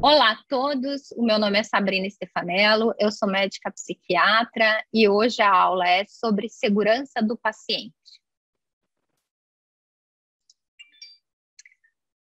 Olá a todos, o meu nome é Sabrina Stefanello, eu sou médica psiquiatra e hoje a aula é sobre segurança do paciente.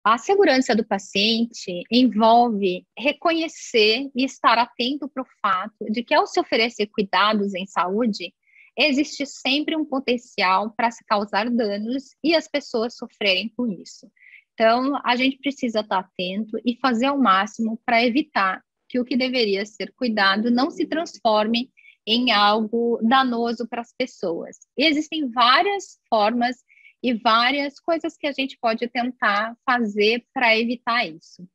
A segurança do paciente envolve reconhecer e estar atento para o fato de que, ao se oferecer cuidados em saúde, existe sempre um potencial para se causar danos e as pessoas sofrerem com isso. Então, a gente precisa estar atento e fazer o máximo para evitar que o que deveria ser cuidado não se transforme em algo danoso para as pessoas. E existem várias formas e várias coisas que a gente pode tentar fazer para evitar isso.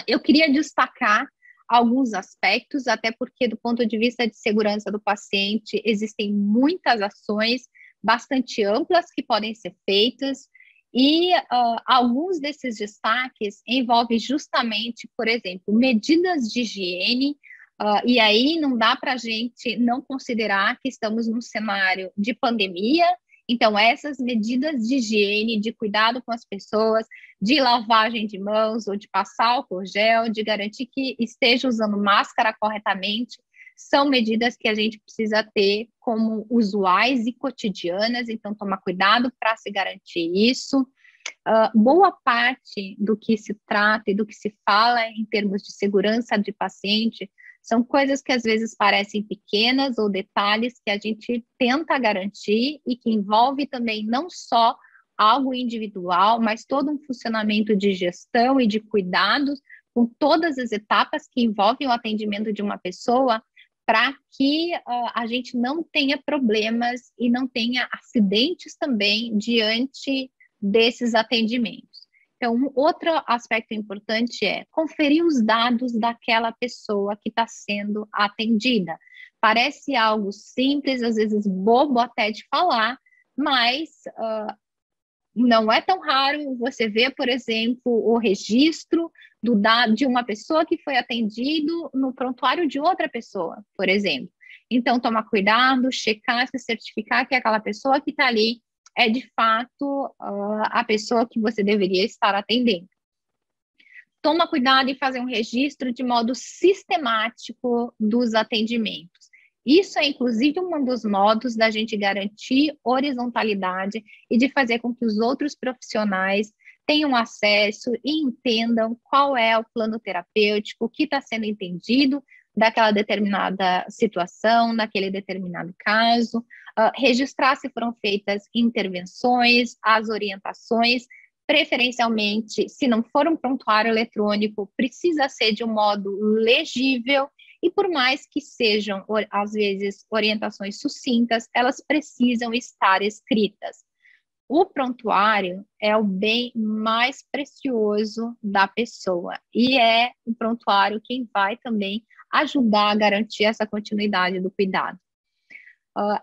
Eu queria destacar alguns aspectos, até porque, do ponto de vista de segurança do paciente, existem muitas ações bastante amplas que podem ser feitas, e alguns desses destaques envolvem justamente, por exemplo, medidas de higiene, e aí não dá para a gente não considerar que estamos num cenário de pandemia. Então, essas medidas de higiene, de cuidado com as pessoas, de lavagem de mãos ou de passar álcool gel, de garantir que esteja usando máscara corretamente, são medidas que a gente precisa ter como usuais e cotidianas, então tomar cuidado para se garantir isso. Boa parte do que se trata e do que se fala em termos de segurança de paciente são coisas que às vezes parecem pequenas ou detalhes que a gente tenta garantir e que envolve também não só algo individual, mas todo um funcionamento de gestão e de cuidados com todas as etapas que envolvem o atendimento de uma pessoa, para que a gente não tenha problemas e não tenha acidentes também diante desses atendimentos. Então, um outro aspecto importante é conferir os dados daquela pessoa que está sendo atendida. Parece algo simples, às vezes bobo até de falar, mas não é tão raro você ver, por exemplo, o registro do dado de uma pessoa que foi atendido no prontuário de outra pessoa, por exemplo. Então, tomar cuidado, checar, se certificar que aquela pessoa que está ali é, de fato, a pessoa que você deveria estar atendendo. Toma cuidado em fazer um registro de modo sistemático dos atendimentos. Isso é, inclusive, um dos modos da gente garantir horizontalidade e de fazer com que os outros profissionais tenham acesso e entendam qual é o plano terapêutico, o que está sendo entendido daquela determinada situação, daquele determinado caso, registrar se foram feitas intervenções, as orientações, preferencialmente, se não for um prontuário eletrônico, precisa ser de um modo legível, e por mais que sejam, às vezes, orientações sucintas, elas precisam estar escritas. O prontuário é o bem mais precioso da pessoa, e é o prontuário quem vai também ajudar a garantir essa continuidade do cuidado.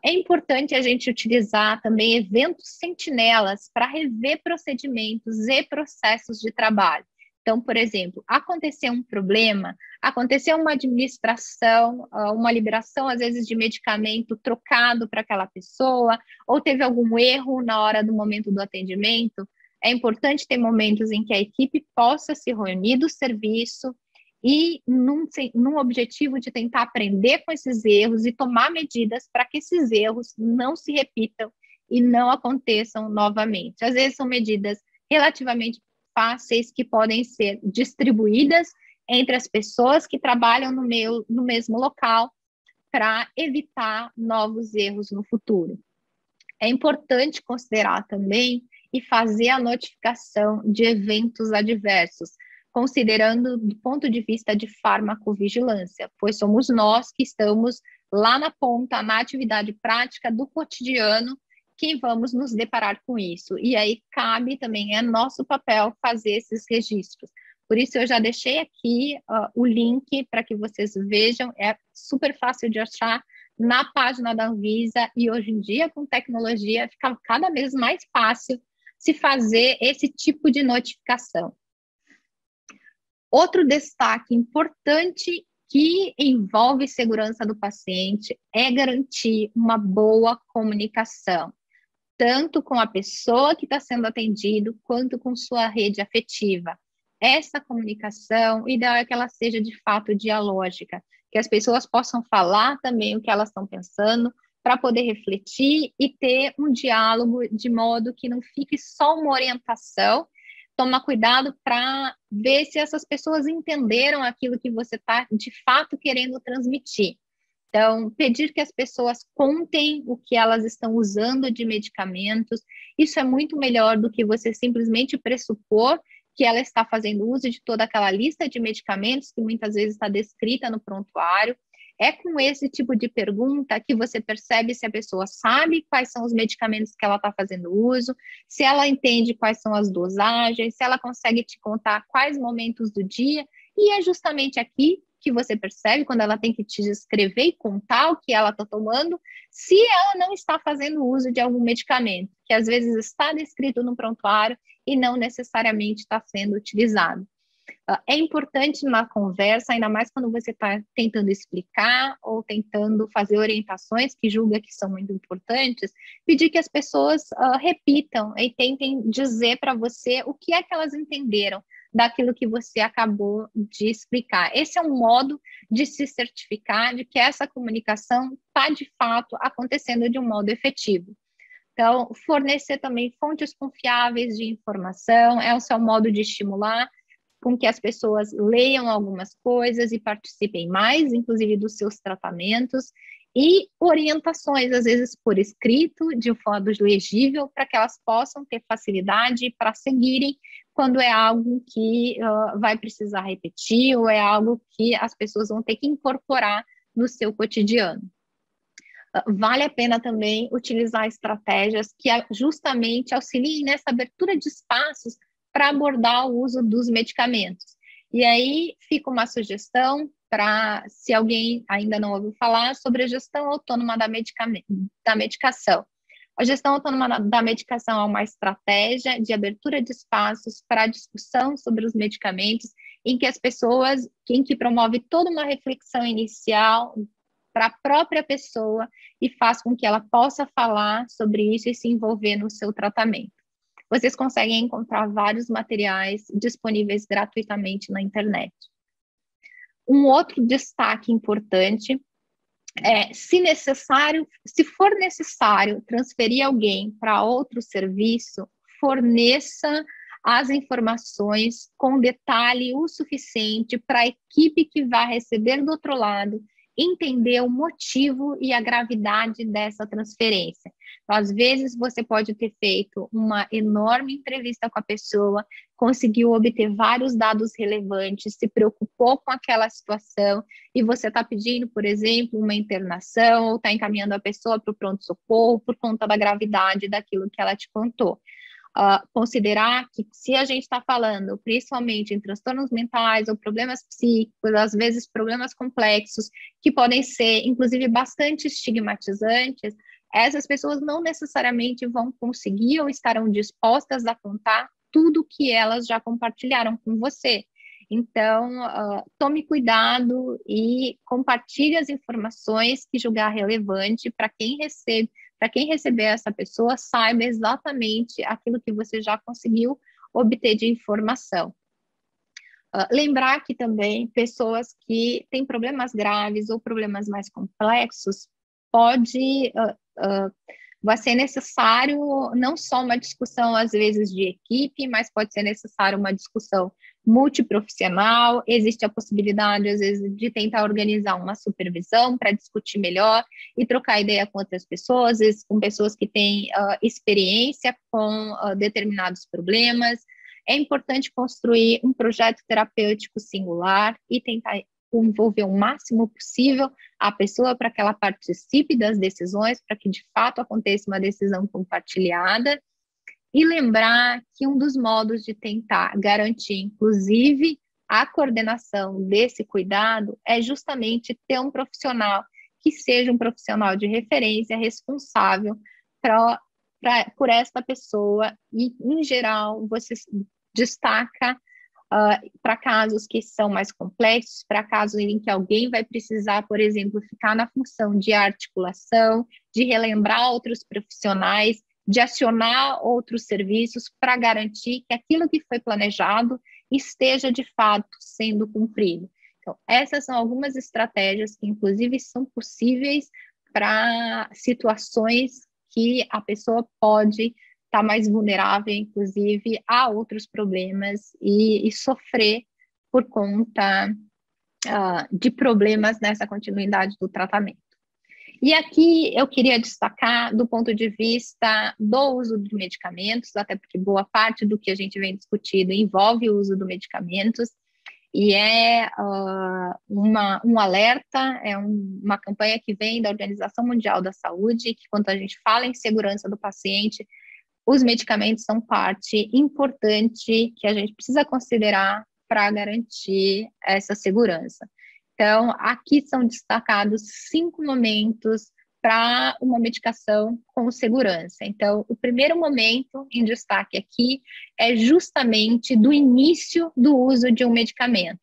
É importante a gente utilizar também eventos sentinelas para rever procedimentos e processos de trabalho. Então, por exemplo, aconteceu um problema, aconteceu uma administração, uma liberação, às vezes, de medicamento trocado para aquela pessoa, ou teve algum erro na hora do momento do atendimento. É importante ter momentos em que a equipe possa se reunir do serviço e num objetivo de tentar aprender com esses erros e tomar medidas para que esses erros não se repitam e não aconteçam novamente. Às vezes são medidas relativamente fáceis que podem ser distribuídas entre as pessoas que trabalham no mesmo local para evitar novos erros no futuro. É importante considerar também e fazer a notificação de eventos adversos, considerando do ponto de vista de farmacovigilância, pois somos nós que estamos lá na ponta, na atividade prática do cotidiano, que vamos nos deparar com isso. E aí cabe também, é nosso papel fazer esses registros. Por isso eu já deixei aqui o link para que vocês vejam, é super fácil de achar na página da Anvisa, e hoje em dia, com tecnologia, fica cada vez mais fácil se fazer esse tipo de notificação. Outro destaque importante que envolve segurança do paciente é garantir uma boa comunicação. tanto com a pessoa que está sendo atendido, quanto com sua rede afetiva. Essa comunicação, o ideal é que ela seja de fato dialógica, que as pessoas possam falar também o que elas estão pensando, para poder refletir e ter um diálogo de modo que não fique só uma orientação. Toma cuidado para ver se essas pessoas entenderam aquilo que você está de fato querendo transmitir. Então, pedir que as pessoas contem o que elas estão usando de medicamentos, isso é muito melhor do que você simplesmente pressupor que ela está fazendo uso de toda aquela lista de medicamentos que muitas vezes está descrita no prontuário. É com esse tipo de pergunta que você percebe se a pessoa sabe quais são os medicamentos que ela está fazendo uso, se ela entende quais são as dosagens, se ela consegue te contar quais momentos do dia, e é justamente aqui que você percebe, quando ela tem que te descrever e contar o que ela está tomando, se ela não está fazendo uso de algum medicamento, que às vezes está descrito no prontuário e não necessariamente está sendo utilizado. É importante na conversa, ainda mais quando você está tentando explicar ou tentando fazer orientações que julga que são muito importantes, pedir que as pessoas repitam e tentem dizer para você o que é que elas entenderam daquilo que você acabou de explicar. Esse é um modo de se certificar de que essa comunicação está, de fato, acontecendo de um modo efetivo. Então, fornecer também fontes confiáveis de informação é o seu modo de estimular com que as pessoas leiam algumas coisas e participem mais, inclusive dos seus tratamentos, e orientações, às vezes por escrito, de um modo legível, para que elas possam ter facilidade para seguirem quando é algo que vai precisar repetir ou é algo que as pessoas vão ter que incorporar no seu cotidiano. Vale a pena também utilizar estratégias que justamente auxiliem nessa abertura de espaços para abordar o uso dos medicamentos. E aí fica uma sugestão para, se alguém ainda não ouviu falar, sobre a gestão autônoma da medicação. A gestão autônoma da medicação é uma estratégia de abertura de espaços para discussão sobre os medicamentos, em que promove toda uma reflexão inicial para a própria pessoa e faz com que ela possa falar sobre isso e se envolver no seu tratamento. Vocês conseguem encontrar vários materiais disponíveis gratuitamente na internet. Um outro destaque importante é, se for necessário transferir alguém para outro serviço, forneça as informações com detalhe o suficiente para a equipe que vai receber do outro lado entender o motivo e a gravidade dessa transferência. Então, às vezes, você pode ter feito uma enorme entrevista com a pessoa, conseguiu obter vários dados relevantes, se preocupou com aquela situação e você está pedindo, por exemplo, uma internação ou está encaminhando a pessoa para o pronto-socorro por conta da gravidade daquilo que ela te contou. Considerar que se a gente está falando principalmente em transtornos mentais ou problemas psíquicos, às vezes problemas complexos, que podem ser, inclusive, bastante estigmatizantes, essas pessoas não necessariamente vão conseguir ou estarão dispostas a contar tudo que elas já compartilharam com você. Então, tome cuidado e compartilhe as informações que julgar relevante para quem receber essa pessoa saiba exatamente aquilo que você já conseguiu obter de informação. Lembrar que também pessoas que têm problemas graves ou problemas mais complexos vai ser necessário não só uma discussão, às vezes, de equipe, mas pode ser necessário uma discussão multiprofissional. Existe a possibilidade, às vezes, de tentar organizar uma supervisão para discutir melhor e trocar ideia com outras pessoas, às vezes com pessoas que têm experiência com determinados problemas. É importante construir um projeto terapêutico singular e tentar envolver o máximo possível a pessoa para que ela participe das decisões, para que de fato aconteça uma decisão compartilhada, e lembrar que um dos modos de tentar garantir, inclusive, a coordenação desse cuidado é justamente ter um profissional que seja um profissional de referência responsável por esta pessoa e, em geral, você destaca para casos que são mais complexos, para casos em que alguém vai precisar, por exemplo, ficar na função de articulação, de relembrar outros profissionais, de acionar outros serviços para garantir que aquilo que foi planejado esteja de fato sendo cumprido. Então, essas são algumas estratégias que, inclusive, são possíveis para situações que a pessoa pode estar mais vulnerável, inclusive, a outros problemas e sofrer por conta de problemas nessa continuidade do tratamento. E aqui eu queria destacar do ponto de vista do uso de medicamentos, até porque boa parte do que a gente vem discutindo envolve o uso de medicamentos, e é um alerta, é uma campanha que vem da Organização Mundial da Saúde, que quando a gente fala em segurança do paciente, os medicamentos são parte importante que a gente precisa considerar para garantir essa segurança. Então, aqui são destacados 5 momentos para uma medicação com segurança. Então, o primeiro momento em destaque aqui é justamente do início do uso de um medicamento.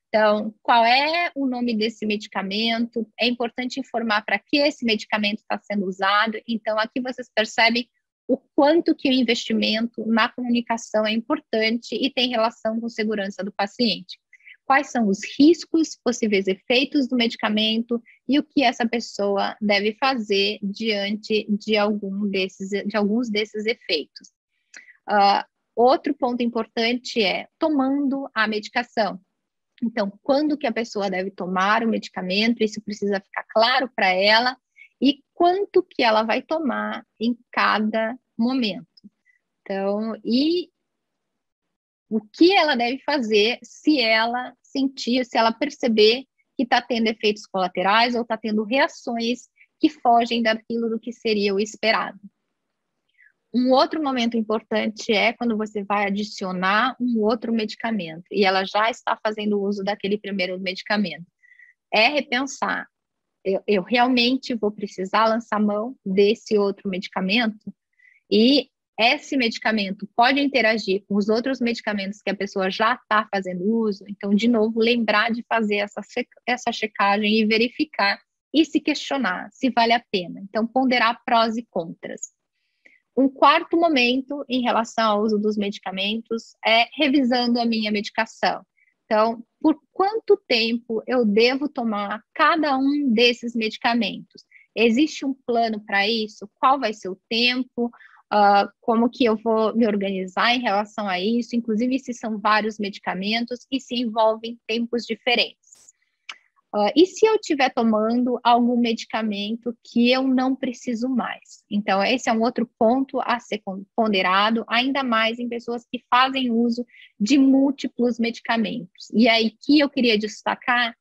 Então, qual é o nome desse medicamento? É importante informar para que esse medicamento está sendo usado. Então, aqui vocês percebem o quanto que o investimento na comunicação é importante e tem relação com segurança do paciente. Quais são os riscos, possíveis efeitos do medicamento e o que essa pessoa deve fazer diante de alguns desses efeitos. Outro ponto importante é tomando a medicação. Então, quando que a pessoa deve tomar o medicamento, isso precisa ficar claro para ela, e quanto que ela vai tomar em cada momento. Então, e o que ela deve fazer se ela sentir, se ela perceber que está tendo efeitos colaterais ou está tendo reações que fogem daquilo do que seria o esperado. Um outro momento importante é quando você vai adicionar um outro medicamento e ela já está fazendo uso daquele primeiro medicamento. É repensar, eu realmente vou precisar lançar mão desse outro medicamento? E esse medicamento pode interagir com os outros medicamentos que a pessoa já está fazendo uso. Então, de novo, lembrar de fazer essa checagem e verificar e se questionar se vale a pena. Então, ponderar prós e contras. Um quarto momento em relação ao uso dos medicamentos é revisando a minha medicação. Então, por quanto tempo eu devo tomar cada um desses medicamentos? Existe um plano para isso? Qual vai ser o tempo? Como que eu vou me organizar em relação a isso, inclusive se são vários medicamentos e se envolvem tempos diferentes. E se eu estiver tomando algum medicamento que eu não preciso mais? Então, esse é um outro ponto a ser ponderado, ainda mais em pessoas que fazem uso de múltiplos medicamentos. E aí que eu queria destacar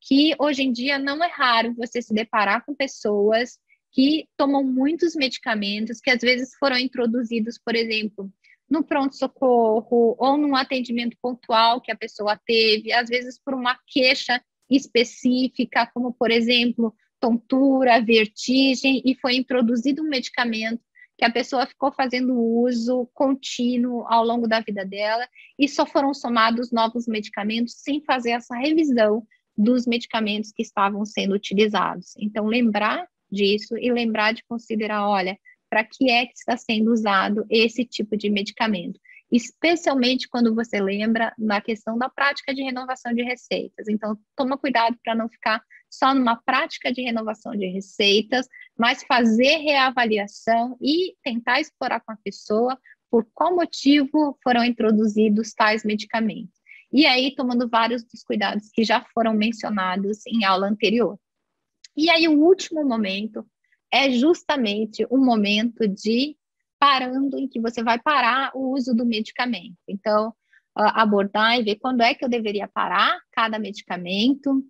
que hoje em dia não é raro você se deparar com pessoas que tomam muitos medicamentos que às vezes foram introduzidos, por exemplo, no pronto-socorro ou num atendimento pontual que a pessoa teve, às vezes por uma queixa específica, como, por exemplo, tontura, vertigem, e foi introduzido um medicamento que a pessoa ficou fazendo uso contínuo ao longo da vida dela e só foram somados novos medicamentos sem fazer essa revisão dos medicamentos que estavam sendo utilizados. Então, lembrar disso e lembrar de considerar, olha, para que é que está sendo usado esse tipo de medicamento, especialmente quando você lembra na questão da prática de renovação de receitas. Então, toma cuidado para não ficar só numa prática de renovação de receitas, mas fazer reavaliação e tentar explorar com a pessoa por qual motivo foram introduzidos tais medicamentos. E aí, tomando vários dos cuidados que já foram mencionados em aula anterior. E aí, o último momento é justamente o momento de parando, em que você vai parar o uso do medicamento. Então, abordar e ver quando é que eu deveria parar cada medicamento.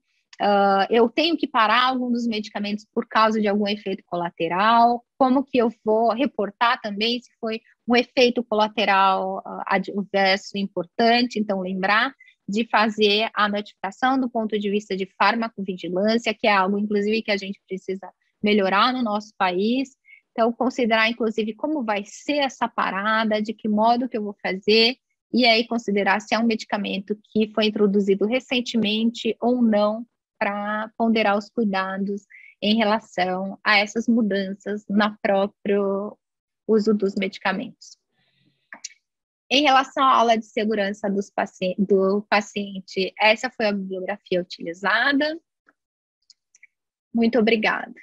Eu tenho que parar algum dos medicamentos por causa de algum efeito colateral, como que eu vou reportar também se foi um efeito colateral adverso importante, então lembrar de fazer a notificação do ponto de vista de farmacovigilância, que é algo, inclusive, que a gente precisa melhorar no nosso país. Então, considerar, inclusive, como vai ser essa parada, de que modo que eu vou fazer, e aí considerar se é um medicamento que foi introduzido recentemente ou não, para ponderar os cuidados em relação a essas mudanças uso dos medicamentos. Em relação à aula de segurança do paciente, essa foi a bibliografia utilizada. Muito obrigada.